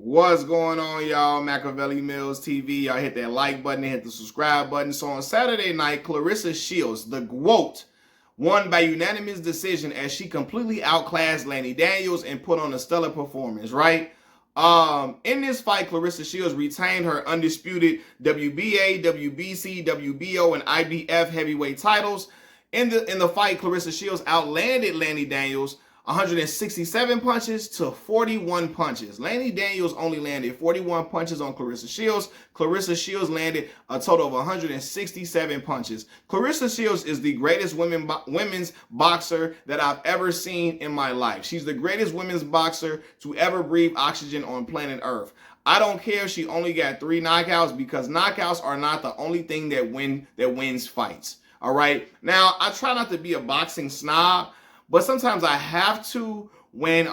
What's going on, y'all? Machiavelli Mills TV. Y'all hit that like button and hit the subscribe button. So on Saturday night, Clarissa Shields, the GWOAT, won by unanimous decision as she completely outclassed Lanny Daniels and put on a stellar performance, right? In this fight, Clarissa Shields retained her undisputed WBA, WBC, WBO, and IBF heavyweight titles. In the fight, Clarissa Shields outlanded Lanny Daniels 167 punches to 41 punches. Lanny Daniels only landed 41 punches on Clarissa Shields. Clarissa Shields landed a total of 167 punches. Clarissa Shields is the greatest women's boxer that I've ever seen in my life. She's the greatest women's boxer to ever breathe oxygen on planet Earth. I don't care if she only got 3 knockouts, because knockouts are not the only thing that wins fights. All right. Now, I try not to be a boxing snob, but sometimes I have to when,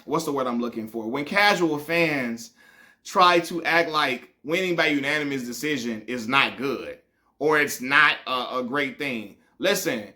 what's the word I'm looking for? When casual fans try to act like winning by unanimous decision is not good or it's not a great thing. Listen,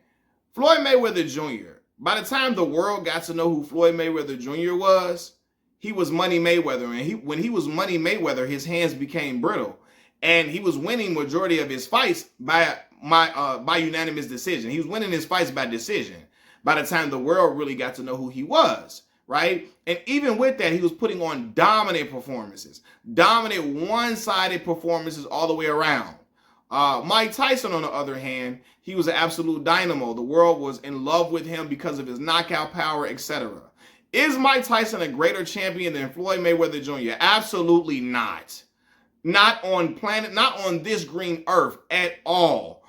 Floyd Mayweather Jr., by the time the world got to know who Floyd Mayweather Jr. was, he was Money Mayweather. And when he was Money Mayweather, his hands became brittle. And he was winning majority of his fights by unanimous decision. He was winning his fights by decision by the time the world really got to know who he was, right? And even with that, he was putting on dominant performances, dominant one-sided performances all the way around. Mike Tyson, on the other hand, he was an absolute dynamo. The world was in love with him because of his knockout power, etc. Is Mike Tyson a greater champion than Floyd Mayweather Jr.? Absolutely not. Not on this green earth at all.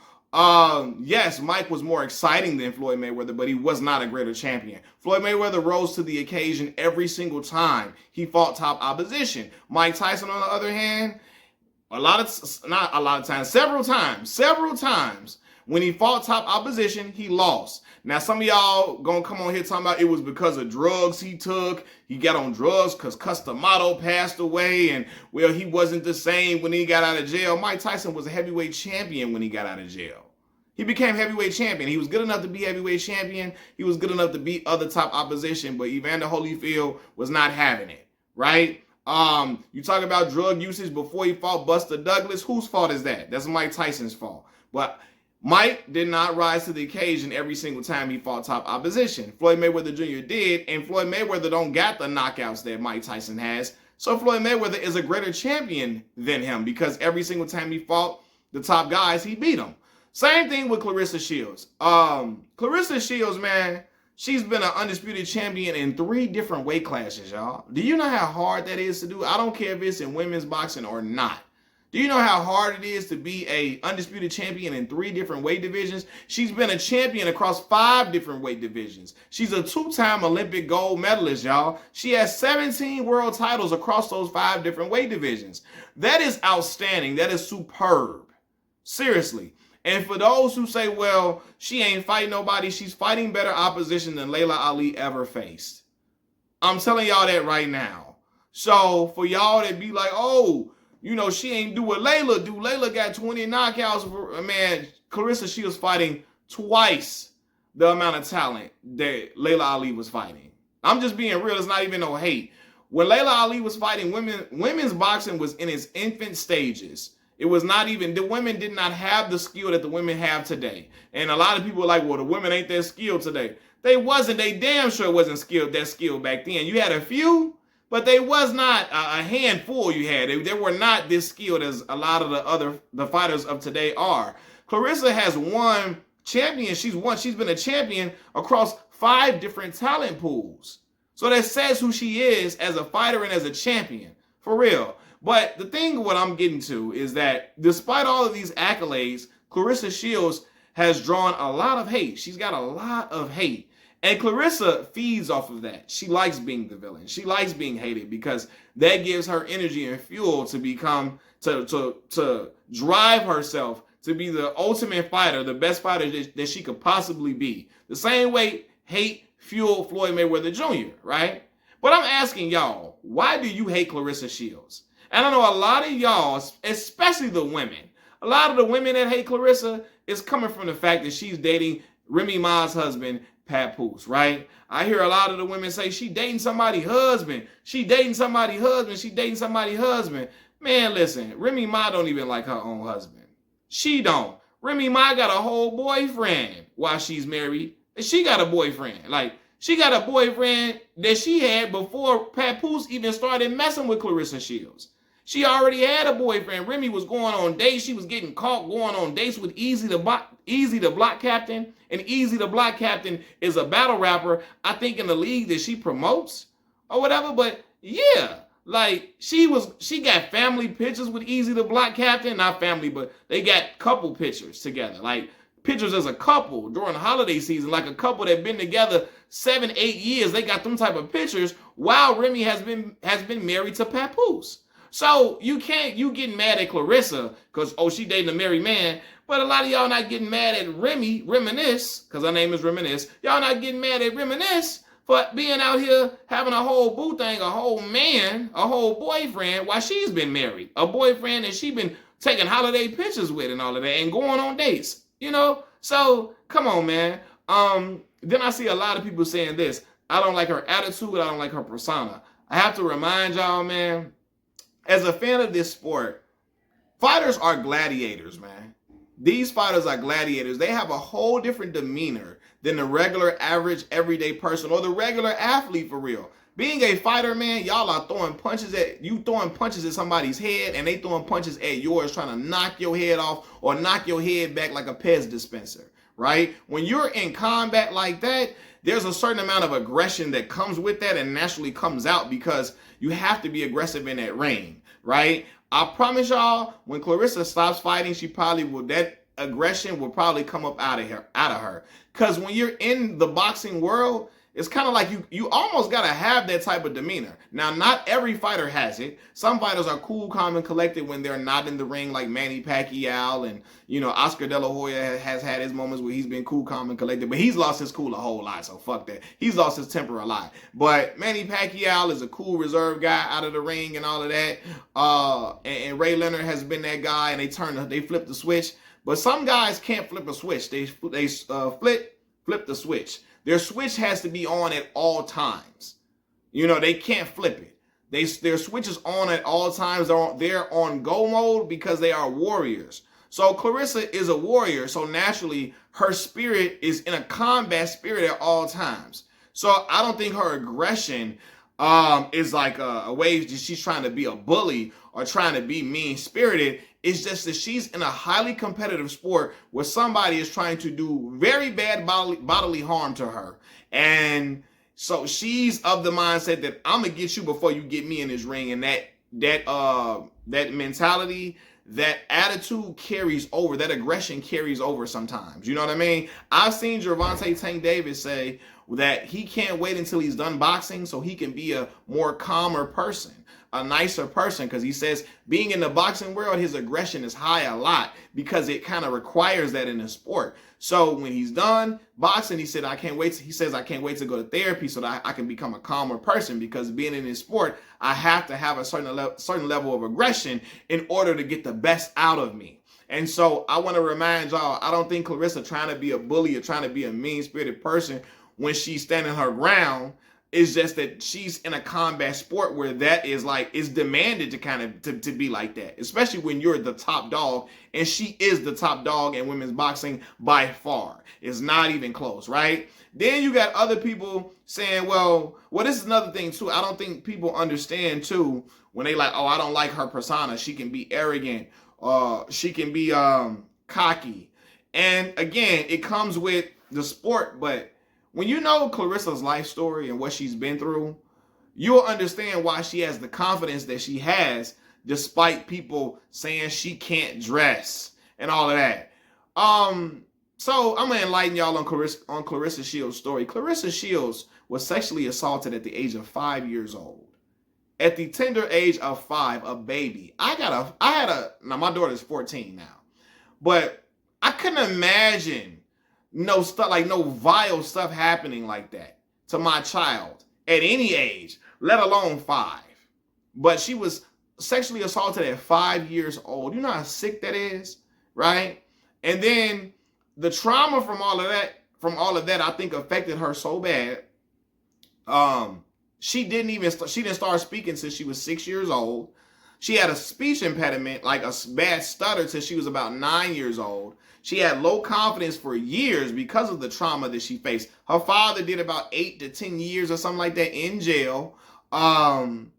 Yes, Mike was more exciting than Floyd Mayweather, but he was not a greater champion. Floyd Mayweather rose to the occasion every single time he fought top opposition. Mike Tyson, on the other hand, several times, when he fought top opposition, he lost. Now, some of y'all gonna come on here talking about it was because of drugs he took. He got on drugs because Customato passed away, and, well, he wasn't the same when he got out of jail. Mike Tyson was a heavyweight champion when he got out of jail. He became heavyweight champion. He was good enough to be heavyweight champion. He was good enough to beat other top opposition, but Evander Holyfield was not having it, right? You talk about drug usage before he fought Buster Douglas. Whose fault is that? That's Mike Tyson's fault. But Mike did not rise to the occasion every single time he fought top opposition. Floyd Mayweather Jr. did, and Floyd Mayweather don't got the knockouts that Mike Tyson has. So Floyd Mayweather is a greater champion than him because every single time he fought the top guys, he beat them. Same thing with Clarissa Shields. Clarissa Shields, man, she's been an undisputed champion in 3 different weight classes, y'all. Do you know how hard that is to do? I don't care if it's in women's boxing or not. Do you know how hard it is to be a undisputed champion in 3 different weight divisions? She's been a champion across 5 different weight divisions. She's a 2-time Olympic gold medalist, y'all. She has 17 world titles across those 5 different weight divisions. That is outstanding. That is superb. Seriously. And for those who say, well, she ain't fighting nobody, she's fighting better opposition than Laila Ali ever faced. I'm telling y'all that right now. So for y'all that be like, oh, you know, she ain't do what Laila do. Laila got 20 knockouts. Man, Clarissa, she was fighting twice the amount of talent that Laila Ali was fighting. I'm just being real. It's not even no hate. When Laila Ali was fighting, women's boxing was in its infant stages. It was not even, the women did not have the skill that the women have today. And a lot of people are like, well, the women ain't that skilled today. They wasn't. They damn sure wasn't that skilled back then. You had a few, but they was not a handful you had. They were not this skilled as a lot of the fighters of today are. Clarissa has won champions. She's been a champion across 5 different talent pools. So that says who she is as a fighter and as a champion. For real. But the thing what I'm getting to is that despite all of these accolades, Clarissa Shields has drawn a lot of hate. She's got a lot of hate. And Clarissa feeds off of that. She likes being the villain. She likes being hated because that gives her energy and fuel to become, to drive herself to be the ultimate fighter, the best fighter that she could possibly be. The same way hate fueled Floyd Mayweather Jr., right? But I'm asking y'all, why do you hate Clarissa Shields? And I know a lot of y'all, especially the women, a lot of the women that hate Clarissa is coming from the fact that she's dating Remy Ma's husband, Papoose, right? I hear a lot of the women say she dating somebody's husband. She dating somebody's husband. She dating somebody's husband. Man, listen, Remy Ma don't even like her own husband. She don't. Remy Ma got a whole boyfriend while she's married. She got a boyfriend. Like, she got a boyfriend that she had before Papoose even started messing with Clarissa Shields. She already had a boyfriend. Remy was going on dates. She was getting caught going on dates with Easy the Block Captain. And Easy the Block Captain is a battle rapper, I think, in the league that she promotes or whatever. But yeah, like she got family pictures with Easy the Block Captain. Not family, but they got couple pictures together. Like pictures as a couple during the holiday season, like a couple that been together 7, 8 years. They got them type of pictures while Remy has been married to Papoose. So you getting mad at Clarissa because, oh, she dating a married man. But a lot of y'all not getting mad at Reminisce, because her name is Reminisce. Y'all not getting mad at Reminisce for being out here having a whole boo thing, a whole man, a whole boyfriend while she's been married. A boyfriend that she been taking holiday pictures with and all of that and going on dates. You know? So, come on, man. Then I see a lot of people saying this. I don't like her attitude. I don't like her persona. I have to remind y'all, man, as a fan of this sport, fighters are gladiators, man. These fighters are gladiators. They have a whole different demeanor than the regular, average, everyday person or the regular athlete for real. Being a fighter, man, y'all are throwing punches at somebody's head and they throwing punches at yours, trying to knock your head off or knock your head back like a Pez dispenser, right? When you're in combat like that, there's a certain amount of aggression that comes with that and naturally comes out because you have to be aggressive in that ring, right? I promise y'all, when Clarissa stops fighting, that aggression will probably come up out of her. Because when you're in the boxing world, it's kind of like you almost got to have that type of demeanor. Now, not every fighter has it. Some fighters are cool, calm, and collected when they're not in the ring, like Manny Pacquiao. And, Oscar De La Hoya has had his moments where he's been cool, calm, and collected. But he's lost his cool a whole lot, so fuck that. He's lost his temper a lot. But Manny Pacquiao is a cool, reserved guy out of the ring and all of that. And Ray Leonard has been that guy, and they flip the switch. But some guys can't flip a switch. They flip the switch. Their switch has to be on at all times. They can't flip it. Their switch is on at all times. They're on go mode because they are warriors. So Clarissa is a warrior. So naturally, her spirit is in a combat spirit at all times. So I don't think her aggression is like a way that she's trying to be a bully or trying to be mean-spirited. It's just that she's in a highly competitive sport where somebody is trying to do very bad bodily harm to her. And so she's of the mindset that I'm going to get you before you get me in this ring. And that mentality, that attitude carries over. That aggression carries over sometimes. You know what I mean? I've seen Gervonta Tank Davis say that he can't wait until he's done boxing so he can be a more calmer person, a nicer person, because he says being in the boxing world, his aggression is high a lot because it kind of requires that in the sport. So when he's done boxing, he says, I can't wait to go to therapy so that I can become a calmer person, because being in this sport, I have to have a certain level of aggression in order to get the best out of me. And so I want to remind y'all, I don't think Clarissa trying to be a bully or trying to be a mean-spirited person when she's standing her ground. It's just that she's in a combat sport where that is like, it's demanded to be like that, especially when you're the top dog, and she is the top dog in women's boxing by far. It's not even close, right? Then you got other people saying, well, this is another thing too. I don't think people understand too when they like, oh, I don't like her persona. She can be arrogant. She can be cocky. And again, it comes with the sport, but when you know Clarissa's life story and what she's been through, you'll understand why she has the confidence that she has, despite people saying she can't dress and all of that. So I'm going to enlighten y'all on Clarissa Shields' story. Clarissa Shields was sexually assaulted at the age of 5 years old. At the tender age of 5, a baby. Now my daughter's 14 now, but I couldn't imagine no vile stuff happening like that to my child at any age, let alone 5. But she was sexually assaulted at 5 years old. You know how sick that is, right? And then the trauma from all of from all of that, I think affected her so bad. She didn't start speaking since she was 6 years old. She had a speech impediment, like a bad stutter, till she was about 9 years old. She had low confidence for years because of the trauma that she faced. Her father did about 8 to 10 years or something like that in jail. From,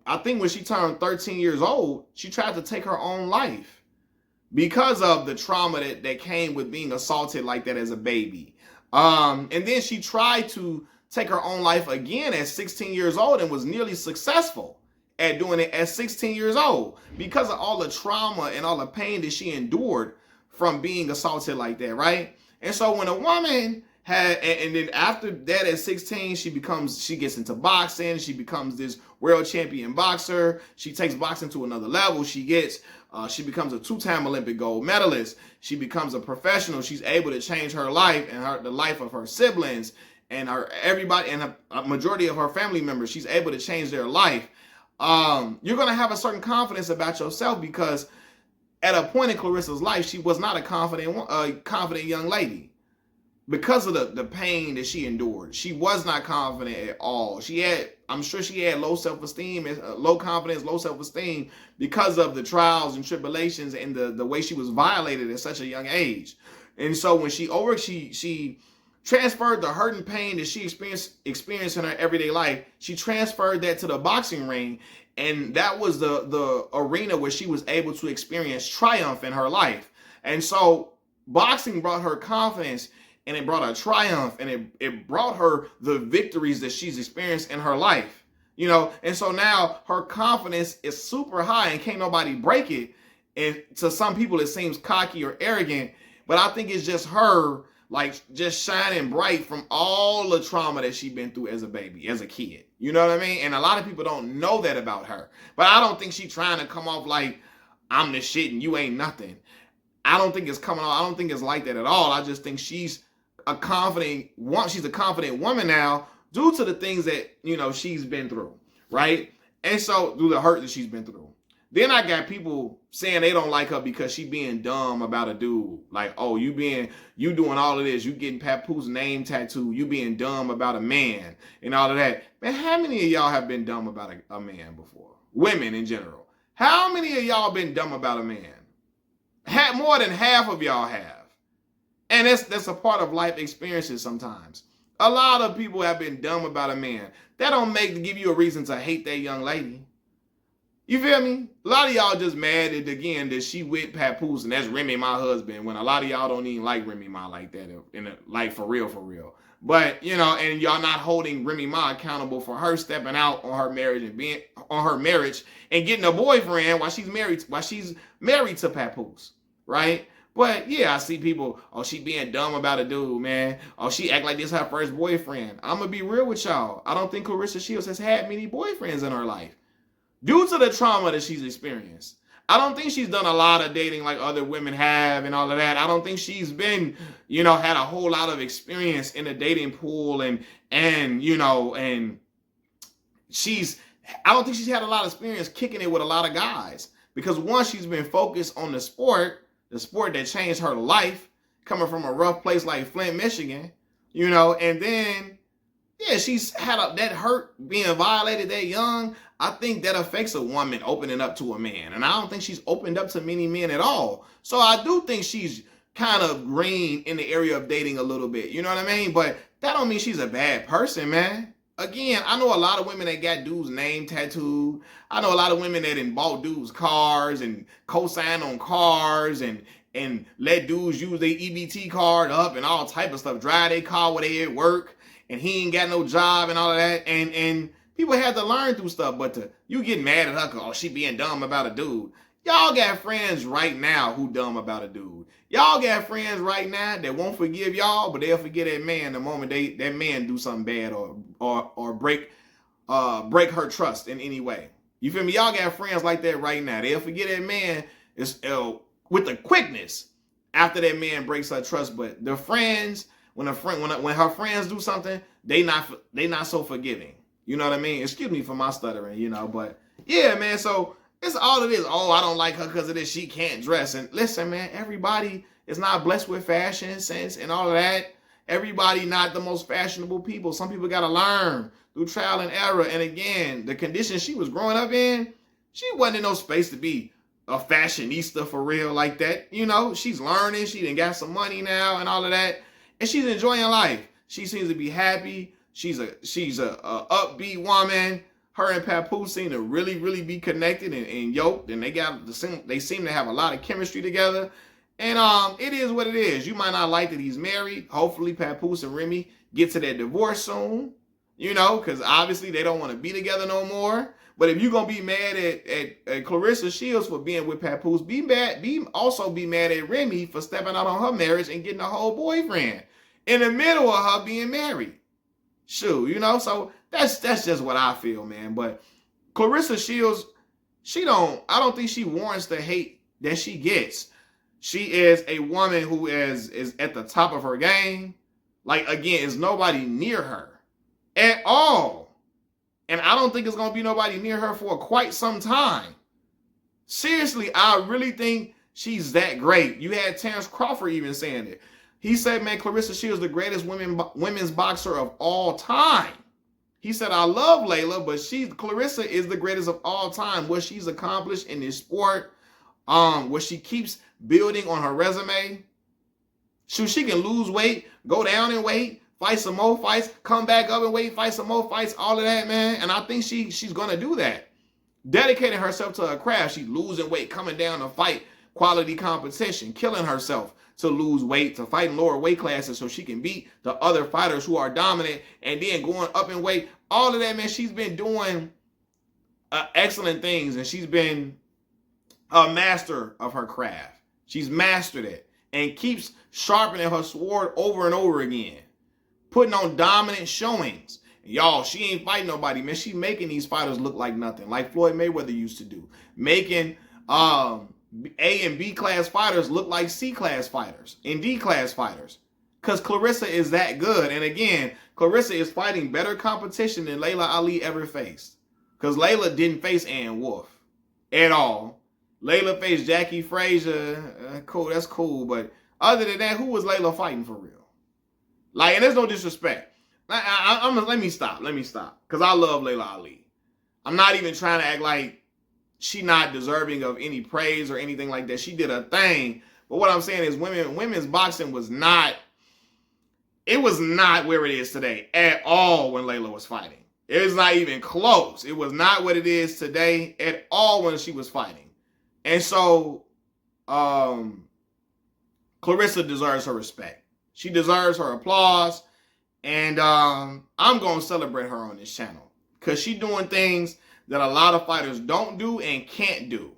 I think when she turned 13 years old, she tried to take her own life because of the trauma that came with being assaulted like that as a baby. And then she tried to take her own life again at 16 years old and was nearly successful at doing it at 16 years old because of all the trauma and all the pain that she endured from being assaulted like that, right? And so when a woman and then after that at 16, she gets into boxing. She becomes this world champion boxer. She takes boxing to another level. She becomes a 2-time Olympic gold medalist. She becomes a professional. She's able to change her life and the life of her siblings and everybody and a majority of her family members. She's able to change their life. You're going to have a certain confidence about yourself because at a point in Clarissa's life, she was not a confident young lady. Because of the pain that she endured, she was not confident at all. I'm sure she had low self-esteem, low confidence, low self-esteem because of the trials and tribulations and the way she was violated at such a young age. And so when she transferred the hurt and pain that she experienced in her everyday life, she transferred that to the boxing ring. And that was the arena where she was able to experience triumph in her life. And so boxing brought her confidence, and it brought her triumph, and it brought her the victories that she's experienced in her life, and so now her confidence is super high and can't nobody break it. And to some people it seems cocky or arrogant, but I think it's just her like just shining bright from all the trauma that she's been through as a baby, as a kid. You know what I mean? And a lot of people don't know that about her, but I don't think she's trying to come off like I'm the shit and you ain't nothing. I don't think it's coming off. I don't think it's like that at all. I just think she's a confident woman now due to the things that she's been through, right? And so through the hurt that she's been through. Then I got people saying they don't like her because she being dumb about a dude. Like, oh, you doing all of this, you getting Papoose name tattooed, you being dumb about a man and all of that. Man, how many of y'all have been dumb about a man before? Women in general. How many of y'all been dumb about a man? More than half of y'all have. And that's a part of life experiences sometimes. A lot of people have been dumb about a man. That don't give you a reason to hate that young lady. You feel me? A lot of y'all just mad that she with Papoose and that's Remy my husband, when a lot of y'all don't even like Remy Ma like that, like for real. But, and y'all not holding Remy Ma accountable for her stepping out on her marriage and being on her marriage and getting a boyfriend while she's married to Papoose, right? But yeah, I see people, oh, she being dumb about a dude, man. Oh, she act like this her first boyfriend. I'm going to be real with y'all. I don't think Clarissa Shields has had many boyfriends in her life due to the trauma that she's experienced. I don't think she's done a lot of dating like other women have and all of that. I don't think she's been, had a whole lot of experience in the dating pool and I don't think she's had a lot of experience kicking it with a lot of guys because once she's been focused on the sport that changed her life, coming from a rough place like Flint, Michigan, and then, yeah, she's had that hurt being violated that young. I think that affects a woman opening up to a man. And I don't think she's opened up to many men at all. So I do think she's kind of green in the area of dating a little bit. You know what I mean? But that don't mean she's a bad person, man. Again, I know a lot of women that got dudes' name tattooed. I know a lot of women that done bought dudes' cars and co-signed on cars and let dudes use their EBT card up and all type of stuff. Drive their car where they at work and he ain't got no job and all of that. And people had to learn through stuff. But you get mad at her because, oh, she being dumb about a dude. Y'all got friends right now who dumb about a dude. Y'all got friends right now that won't forgive y'all, but they'll forget that man the moment that man do something bad or break her trust in any way. You feel me? Y'all got friends like that right now. They'll forget that man with the quickness after that man breaks her trust. But the friends, when her friends do something, they not so forgiving. You know what I mean? Excuse me for my stuttering, but yeah, man. So it's all it is. Oh, I don't like her because of this. She can't dress. And listen, man, everybody is not blessed with fashion sense and all of that. Everybody not the most fashionable people. Some people got to learn through trial and error. And again, the conditions she was growing up in, she wasn't in no space to be a fashionista for real like that. You know, she's learning. She done got some money now and all of that. And she's enjoying life. She seems to be happy. She's a upbeat woman. Her and Papoose seem to really be connected and yoked. And they seem to have a lot of chemistry together. And it is what it is. You might not like that he's married. Hopefully Papoose and Remy get to that divorce soon. You know, because obviously they don't want to be together no more. But if you're gonna be mad at Clarissa Shields for being with Papoose, also be mad at Remy for stepping out on her marriage and getting a whole boyfriend in the middle of her being married. Shoot, you know, so that's just what I feel, man. But Clarissa Shields, I don't think she warrants the hate that she gets. She is a woman who is at the top of her game. Like, again, is nobody near her at all. And I don't think it's going to be nobody near her for quite some time. Seriously, I really think she's that great. You had Terrence Crawford even saying it. He said, man, Clarissa Shields, the greatest women's boxer of all time. He said, I love Layla, but Clarissa is the greatest of all time. What she's accomplished in this sport, what she keeps building on her resume. She can lose weight, go down in weight, fight some more fights, come back up and weight, fight some more fights, all of that, man. And I think she's going to do that. Dedicating herself to her craft. She's losing weight, coming down to fight quality competition, killing herself to lose weight, to fight in lower weight classes so she can beat the other fighters who are dominant, and then going up in weight. All of that, man, she's been doing excellent things, and she's been a master of her craft. She's mastered it and keeps sharpening her sword over and over again, putting on dominant showings. Y'all, she ain't fighting nobody, man. She making these fighters look like nothing, like Floyd Mayweather used to do. Making A and B class fighters look like C class fighters and D class fighters. Because Clarissa is that good. And again, Clarissa is fighting better competition than Layla Ali ever faced. Because Layla didn't face Ann Wolf at all. Layla faced Jackie Frazier. Cool, that's cool. But other than that, who was Layla fighting for real? Like, and there's no disrespect. Let me stop. Because I love Layla Ali. I'm not even trying to act like she not deserving of any praise or anything like that. She did a thing. But what I'm saying is women's boxing was not where it is today at all when Layla was fighting. It was not even close. It was not what it is today at all when she was fighting. And so Clarissa deserves her respect. She deserves her applause. And I'm going to celebrate her on this channel. Because she's doing things that a lot of fighters don't do and can't do.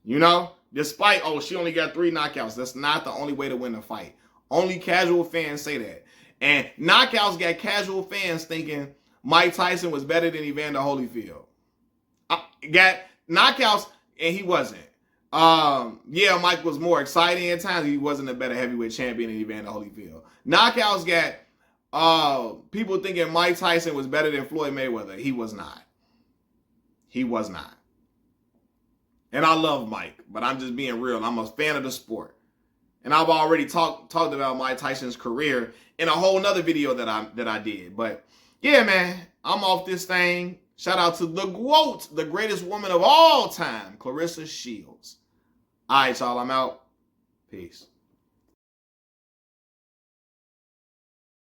You know? Despite, she only got 3 knockouts. That's not the only way to win a fight. Only casual fans say that. And knockouts got casual fans thinking Mike Tyson was better than Evander Holyfield. Got knockouts, and he wasn't. Yeah, Mike was more exciting at times. He wasn't a better heavyweight champion than Evander Holyfield. Knockouts got people thinking Mike Tyson was better than Floyd Mayweather. He was not. He was not. And I love Mike, but I'm just being real. I'm a fan of the sport. And I've already talked about Mike Tyson's career in a whole nother video that I did. But yeah, man, I'm off this thing. Shout out to the GOAT, the greatest woman of all time, Clarissa Shields. All right, y'all, I'm out. Peace.